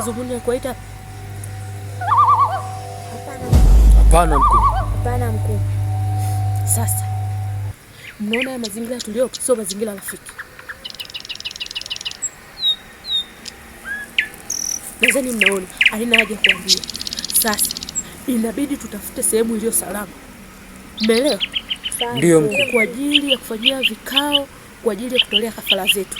madhumuni ya kuwaita? Hapana mkuu. Hapana mkuu. Sasa mnaona ya mazingira tuliopo sio mazingira rafiki. Nadhani mnaona halina haja kuambia. Sasa inabidi tutafute sehemu iliyo salama. Umeelewa? Ndio mkuu. Kwa ajili ya kufanyia vikao, kwa ajili ya kutolea kafara zetu.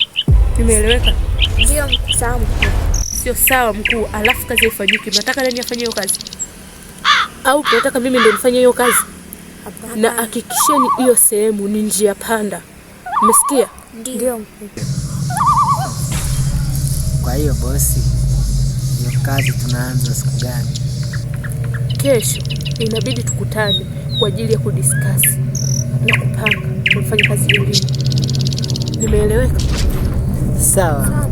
Nimeeleweka? Ndio mkuu. Sawa mkuu. Sio sawa mkuu, alafu kazi ifanyike. Mnataka nani afanye hiyo kazi? Au mnataka mimi ndio nifanye hiyo kazi? Hapana. Na hakikisheni hiyo sehemu ni njia panda. Umesikia? Ndio mkuu. Kwa hiyo bosi, hiyo kazi tunaanza siku gani? Kesho inabidi tukutane kwa ajili ya kudiscuss na kupanga tufanye kazi nyingine. Nimeeleweka? Sawa.